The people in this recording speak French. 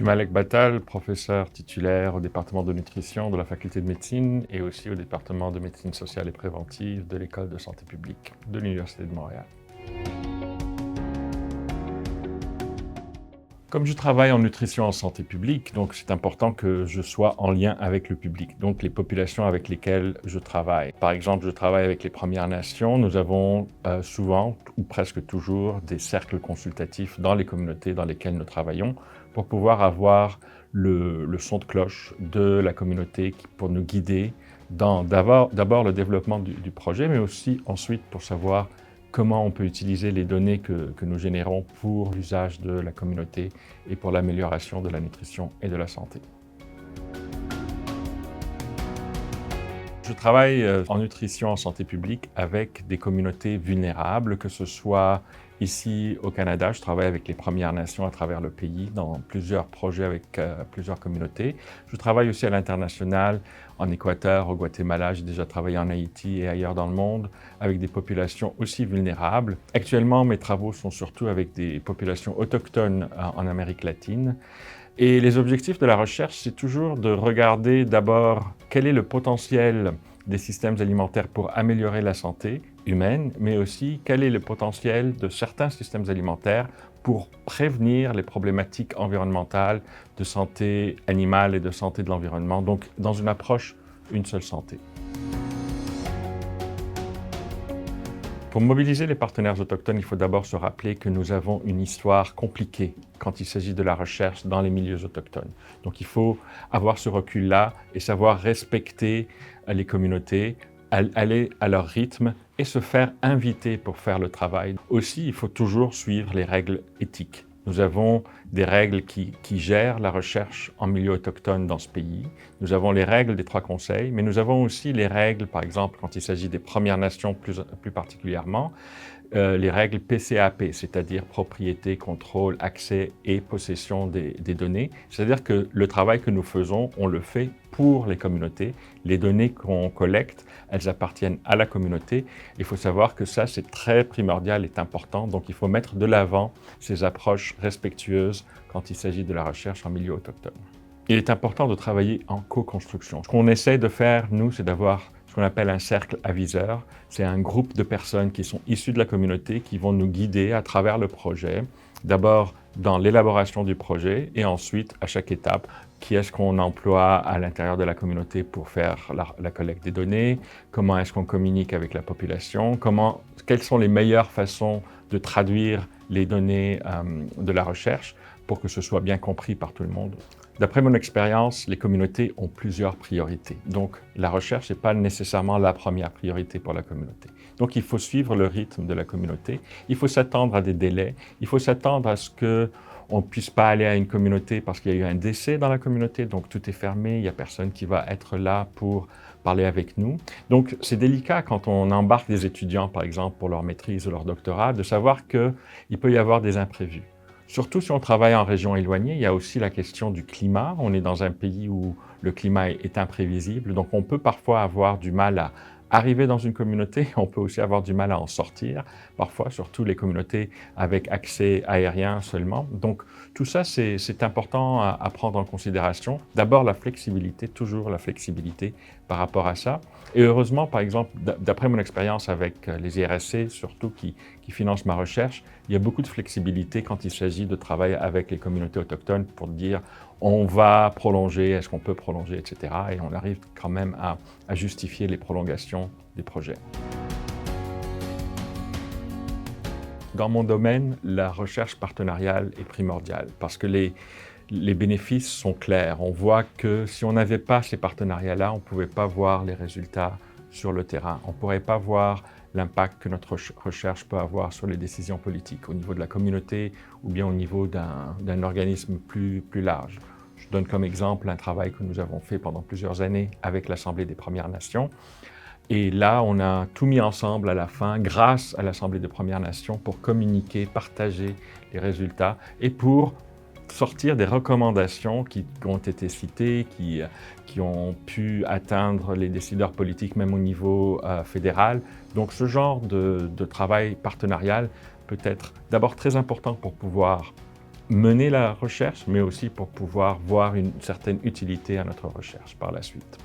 suis Malek Battal, professeur titulaire au département de nutrition de la faculté de médecine et aussi au département de médecine sociale et préventive de l'école de santé publique de l'Université de Montréal. Comme je travaille en nutrition en santé publique, donc c'est important que je sois en lien avec le public, donc les populations avec lesquelles je travaille. Par exemple, je travaille avec les Premières Nations. Nous avons souvent ou presque toujours des cercles consultatifs dans les communautés dans lesquelles nous travaillons pour pouvoir avoir le son de cloche de la communauté pour nous guider dans d'abord le développement du projet, mais aussi ensuite pour savoir comment on peut utiliser les données que nous générons pour l'usage de la communauté et pour l'amélioration de la nutrition et de la santé. Je travaille en nutrition en santé publique avec des communautés vulnérables, que ce soit ici au Canada, je travaille avec les Premières Nations à travers le pays dans plusieurs projets avec plusieurs communautés. Je travaille aussi à l'international, en Équateur, au Guatemala, j'ai déjà travaillé en Haïti et ailleurs dans le monde avec des populations aussi vulnérables. Actuellement, mes travaux sont surtout avec des populations autochtones en Amérique latine. Et les objectifs de la recherche, c'est toujours de regarder d'abord quel est le potentiel des systèmes alimentaires pour améliorer la santé humaine, mais aussi quel est le potentiel de certains systèmes alimentaires pour prévenir les problématiques environnementales de santé animale et de santé de l'environnement, donc dans une approche une seule santé. Pour mobiliser les partenaires autochtones, il faut d'abord se rappeler que nous avons une histoire compliquée quand il s'agit de la recherche dans les milieux autochtones. Donc il faut avoir ce recul-là et savoir respecter les communautés, aller à leur rythme et se faire inviter pour faire le travail. Aussi, il faut toujours suivre les règles éthiques. Nous avons des règles qui gèrent la recherche en milieu autochtone dans ce pays. Nous avons les règles des 3 conseils, mais nous avons aussi les règles, par exemple, quand il s'agit des Premières Nations plus particulièrement, les règles PCAP, c'est-à-dire propriété, contrôle, accès et possession des données. C'est-à-dire que le travail que nous faisons, on le fait pour les communautés. Les données qu'on collecte, elles appartiennent à la communauté. Il faut savoir que ça, c'est très primordial et important. Donc, il faut mettre de l'avant ces approches respectueuses quand il s'agit de la recherche en milieu autochtone. Il est important de travailler en co-construction. Ce qu'on essaie de faire, nous, c'est d'avoir ce qu'on appelle un cercle aviseur. C'est un groupe de personnes qui sont issues de la communauté qui vont nous guider à travers le projet. D'abord dans l'élaboration du projet et ensuite à chaque étape, qui est-ce qu'on emploie à l'intérieur de la communauté pour faire la collecte des données, comment est-ce qu'on communique avec la population, quelles sont les meilleures façons de traduire les données de la recherche pour que ce soit bien compris par tout le monde. D'après mon expérience, les communautés ont plusieurs priorités. Donc, la recherche n'est pas nécessairement la première priorité pour la communauté. Donc, il faut suivre le rythme de la communauté. Il faut s'attendre à des délais. Il faut s'attendre à ce qu'on ne puisse pas aller à une communauté parce qu'il y a eu un décès dans la communauté. Donc, tout est fermé. Il n'y a personne qui va être là pour parler avec nous. Donc, c'est délicat quand on embarque des étudiants, par exemple, pour leur maîtrise ou leur doctorat, de savoir qu'il peut y avoir des imprévus. Surtout si on travaille en région éloignée, il y a aussi la question du climat. On est dans un pays où le climat est imprévisible, donc on peut parfois avoir du mal à arriver dans une communauté, on peut aussi avoir du mal à en sortir, parfois, surtout les communautés avec accès aérien seulement. Donc tout ça, c'est important à prendre en considération. D'abord, la flexibilité, toujours la flexibilité par rapport à ça. Et heureusement, par exemple, d'après mon expérience avec les IRSC, surtout qui financent ma recherche, il y a beaucoup de flexibilité quand il s'agit de travailler avec les communautés autochtones pour dire on va prolonger, est-ce qu'on peut prolonger, etc. Et on arrive quand même à justifier les prolongations des projets. Dans mon domaine, la recherche partenariale est primordiale parce que les bénéfices sont clairs. On voit que si on n'avait pas ces partenariats-là, on ne pouvait pas voir les résultats sur le terrain. On ne pourrait pas voir l'impact que notre recherche peut avoir sur les décisions politiques au niveau de la communauté ou bien au niveau d'un organisme plus large. Je donne comme exemple un travail que nous avons fait pendant plusieurs années avec l'Assemblée des Premières Nations. Et là, on a tout mis ensemble à la fin, grâce à l'Assemblée des Premières Nations, pour communiquer, partager les résultats et pour sortir des recommandations qui ont été citées, qui ont pu atteindre les décideurs politiques, même au niveau fédéral. Donc ce genre de travail partenarial peut être d'abord très important pour pouvoir mener la recherche, mais aussi pour pouvoir voir une certaine utilité à notre recherche par la suite.